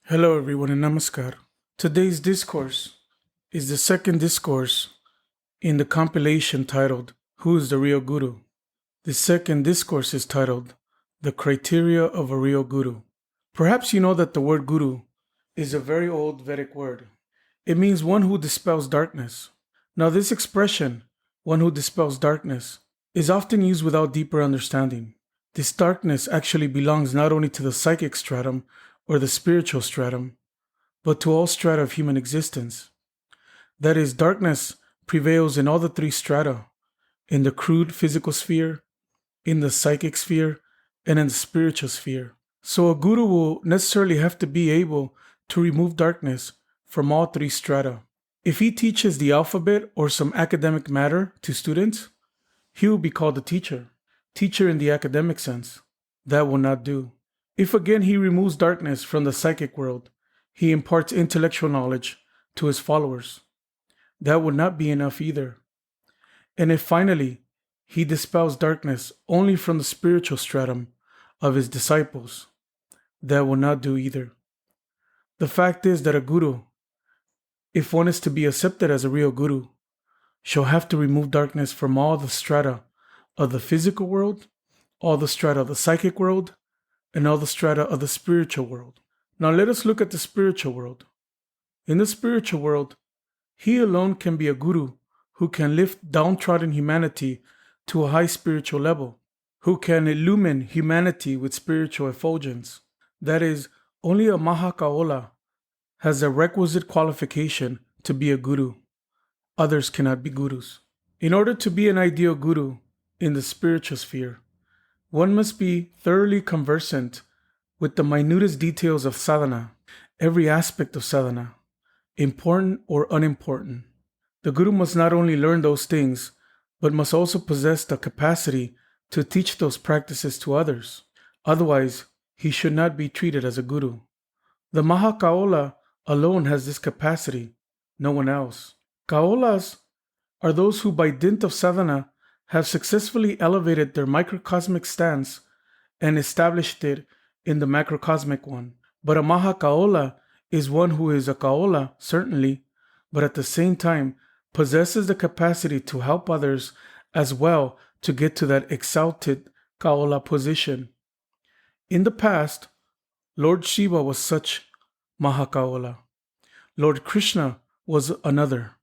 Hello, everyone, and namaskar. Today's discourse is the second discourse in the compilation titled Who is the Real Guru? The second discourse is titled The Criteria of a Real Guru. Perhaps you know that the word guru is a very old Vedic word. It means one who dispels darkness. Now, this expression, one who dispels darkness, is often used without deeper understanding. This darkness actually belongs not only to the psychic stratum or the spiritual stratum, but to all strata of human existence. That is, darkness prevails in all the three strata, in the crude physical sphere, in the psychic sphere, and in the spiritual sphere. So a guru will necessarily have to be able to remove darkness from all three strata. If he teaches the alphabet or some academic matter to students, he will be called a teacher in the academic sense. That will not do. If again he removes darkness from the psychic world, he imparts intellectual knowledge to his followers. That would not be enough either. And if finally he dispels darkness only from the spiritual stratum of his disciples, that will not do either. The fact is that a guru, if one is to be accepted as a real guru, shall have to remove darkness from all the strata of the physical world, all the strata of the psychic world, and all the strata of the spiritual world. Now let us look at the spiritual world. In the spiritual world, he alone can be a guru who can lift downtrodden humanity to a high spiritual level, who can illumine humanity with spiritual effulgence. That is, only a Mahakaola has the requisite qualification to be a guru. Others cannot be gurus. In order to be an ideal guru in the spiritual sphere, one must be thoroughly conversant with the minutest details of sadhana, every aspect of sadhana, important or unimportant. The guru must not only learn those things, but must also possess the capacity to teach those practices to others. Otherwise, he should not be treated as a guru. The Mahakaola alone has this capacity, no one else. Kaolas are those who by dint of sadhana have successfully elevated their microcosmic stance and established it in the macrocosmic one. But a Mahakaola is one who is a Kaola, certainly, but at the same time possesses the capacity to help others as well to get to that exalted Kaola position. In the past, Lord Shiva was such Mahakaola. Lord Krishna was another.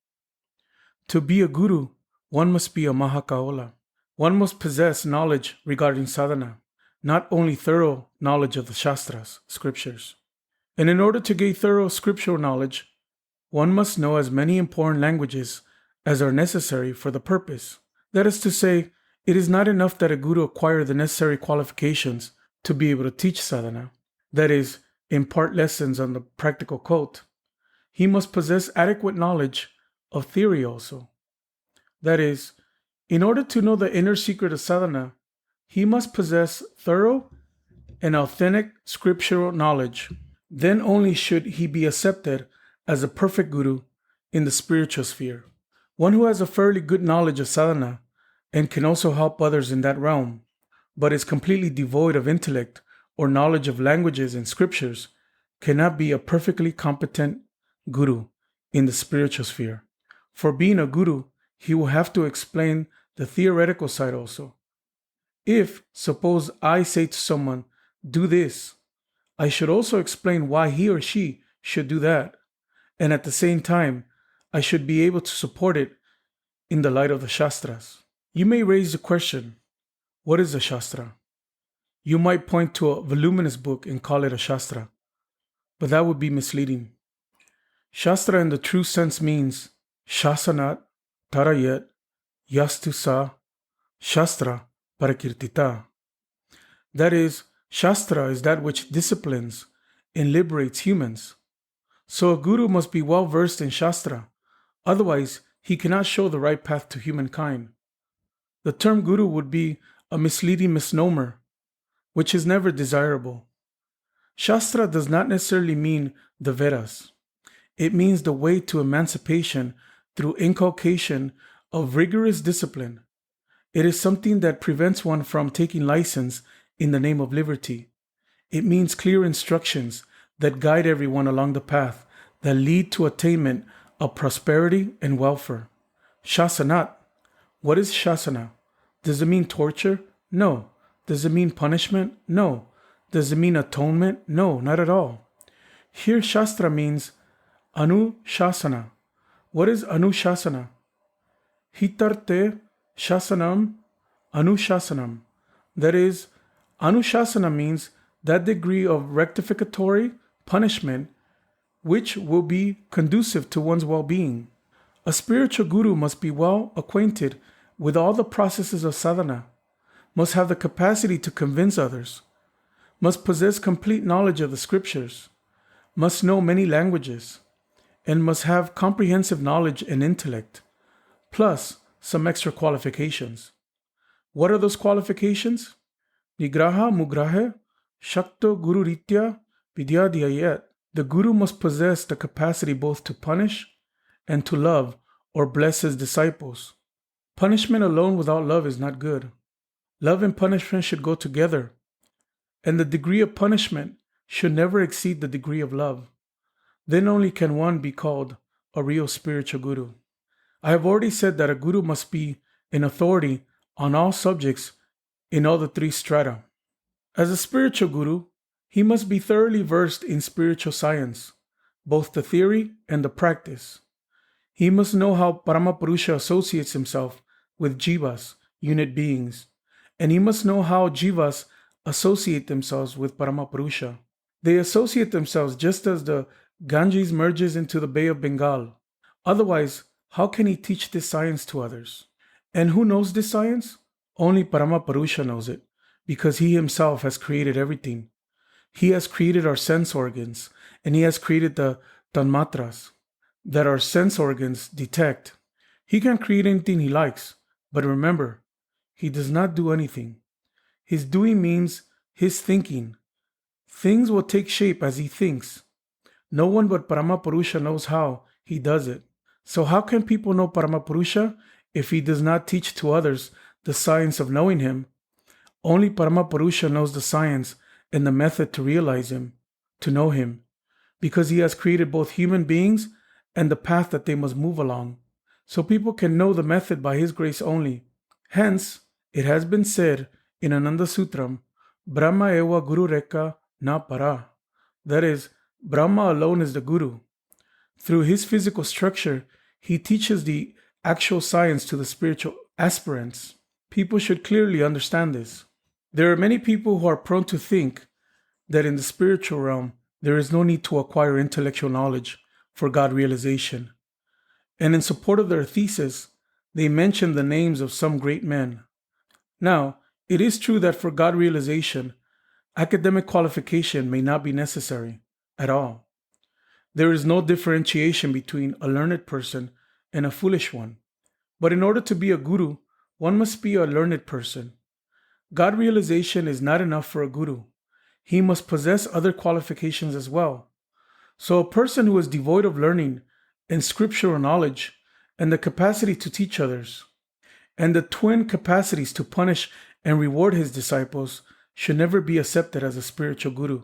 To be a guru, one must be a Mahakaola. One must possess knowledge regarding sadhana, not only thorough knowledge of the Shastras, scriptures. And in order to gain thorough scriptural knowledge, one must know as many important languages as are necessary for the purpose. That is to say, it is not enough that a guru acquire the necessary qualifications to be able to teach sadhana, that is, impart lessons on the practical cult. He must possess adequate knowledge of theory also. That is, in order to know the inner secret of sadhana, he must possess thorough and authentic scriptural knowledge. Then only should he be accepted as a perfect guru in the spiritual sphere. One who has a fairly good knowledge of sadhana and can also help others in that realm, but is completely devoid of intellect or knowledge of languages and scriptures, cannot be a perfectly competent guru in the spiritual sphere. For being a guru, he will have to explain the theoretical side also. If, suppose I say to someone, do this, I should also explain why he or she should do that. And at the same time, I should be able to support it in the light of the Shastras. You may raise the question, what is a Shastra? You might point to a voluminous book and call it a Shastra, but that would be misleading. Shastra in the true sense means Shasanat Tarayat Yastu Sa Shastra Parakirtita. That is, Shastra is that which disciplines and liberates humans. So a guru must be well versed in Shastra, otherwise he cannot show the right path to humankind. The term guru would be a misleading misnomer, which is never desirable. Shastra does not necessarily mean the Vedas. It means the way to emancipation through inculcation of rigorous discipline. It is something that prevents one from taking license in the name of liberty. It means clear instructions that guide everyone along the path that lead to attainment of prosperity and welfare. Shasanat. What is shasana? Does it mean torture? No. Does it mean punishment? No. Does it mean atonement? No, not at all. Here Shastra means Anushasana. What is Anushasana? Hitarte Shasanam Anushasanam. That is, Anushasana means that degree of rectificatory punishment which will be conducive to one's well-being. A spiritual guru must be well acquainted with all the processes of sadhana, must have the capacity to convince others, must possess complete knowledge of the scriptures, must know many languages, and must have comprehensive knowledge and intellect, plus some extra qualifications. What are those qualifications? Nigraha mugrahe shakto guru ritya vidyadhyayat. The guru must possess the capacity both to punish and to love or bless his disciples. Punishment alone without love is not good. Love and punishment should go together, and the degree of punishment should never exceed the degree of love. Then only can one be called a real spiritual guru. I have already said that a guru must be an authority on all subjects in all the three strata. As a spiritual guru, he must be thoroughly versed in spiritual science, both the theory and the practice. He must know how Paramapurusha associates himself with jivas, unit beings, and he must know how jivas associate themselves with Paramapurusha. They associate themselves just as the Ganges merges into the Bay of Bengal. Otherwise, how can he teach this science to others? And who knows this science? Only Paramapurusha knows it, because he himself has created everything. He has created our sense organs, and he has created the tanmatras that our sense organs detect. He can create anything he likes, but remember, he does not do anything. His doing means his thinking. Things will take shape as he thinks. No one but Paramapurusha knows how he does it. So how can people know Paramapurusha if he does not teach to others the science of knowing him? Only Paramapurusha knows the science and the method to realize him, to know him, because he has created both human beings and the path that they must move along. So people can know the method by his grace only. Hence, it has been said in Ananda Sutram, Brahma eva guru reka na para. That is, Brahma alone is the guru. Through his physical structure, he teaches the actual science to the spiritual aspirants. People should clearly understand this. There are many people who are prone to think that in the spiritual realm, there is no need to acquire intellectual knowledge for God realization. And in support of their thesis, they mention the names of some great men. Now, it is true that for God realization, academic qualification may not be necessary at all. There is no differentiation between a learned person and a foolish one. But in order to be a guru, one must be a learned person. God realization is not enough for a guru. He must possess other qualifications as well. So a person who is devoid of learning and scriptural knowledge and the capacity to teach others, and the twin capacities to punish and reward his disciples, should never be accepted as a spiritual guru.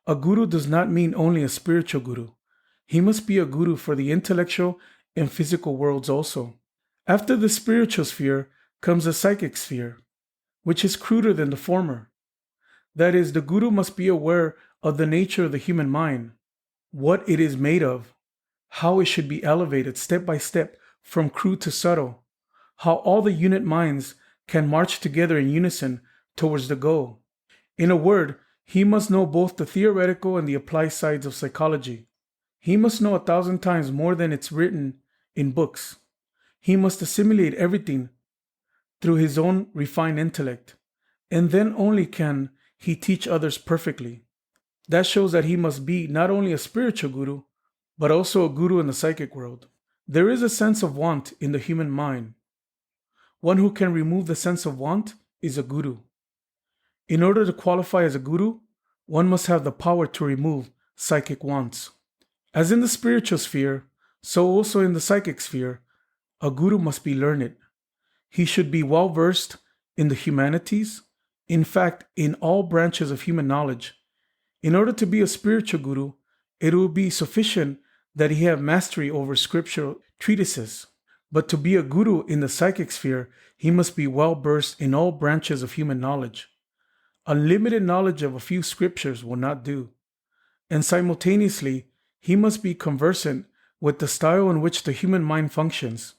A guru does not mean only a spiritual guru. He must be a guru for the intellectual and physical worlds also. After the spiritual sphere comes the psychic sphere, which is cruder than the former. That is, the guru must be aware of the nature of the human mind, what it is made of, how it should be elevated step by step from crude to subtle, how all the unit minds can march together in unison towards the goal. In a word, he must know both the theoretical and the applied sides of psychology. He must know 1,000 times more than it's written in books. He must assimilate everything through his own refined intellect, and then only can he teach others perfectly. That shows that he must be not only a spiritual guru, but also a guru in the psychic world. There is a sense of want in the human mind. One who can remove the sense of want is a guru. In order to qualify as a guru, one must have the power to remove psychic wants. As in the spiritual sphere, so also in the psychic sphere, a guru must be learned. He should be well versed in the humanities, in fact, in all branches of human knowledge. In order to be a spiritual guru, it will be sufficient that he have mastery over scriptural treatises. But to be a guru in the psychic sphere, he must be well versed in all branches of human knowledge. Unlimited knowledge of a few scriptures will not do. And simultaneously, he must be conversant with the style in which the human mind functions,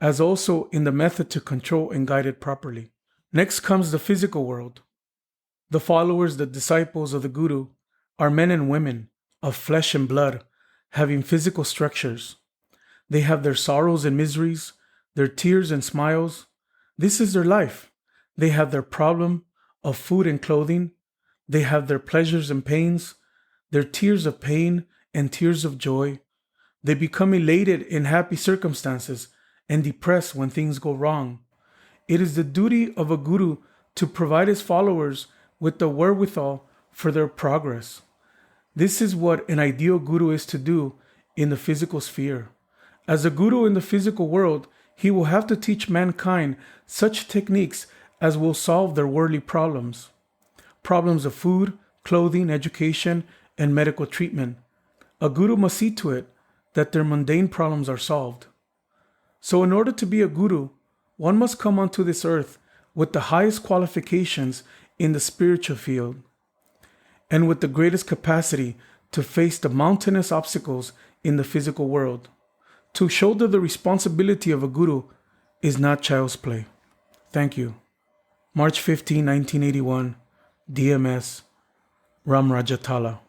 as also in the method to control and guide it properly. Next comes the physical world. The followers, the disciples of the guru, are men and women of flesh and blood, having physical structures. They have their sorrows and miseries, their tears and smiles. This is their life. They have their problem of food and clothing. They have their pleasures and pains, their tears of pain and tears of joy. They become elated in happy circumstances and depressed when things go wrong. It is the duty of a guru to provide his followers with the wherewithal for their progress. This is what an ideal guru is to do in the physical sphere. As a guru in the physical world, he will have to teach mankind such techniques as will solve their worldly problems. Problems of food, clothing, education, and medical treatment. A guru must see to it that their mundane problems are solved. So in order to be a guru, one must come onto this earth with the highest qualifications in the spiritual field, and with the greatest capacity to face the mountainous obstacles in the physical world. To shoulder the responsibility of a guru is not child's play. Thank you. March 15, 1981, DMS, Ram Rajatala.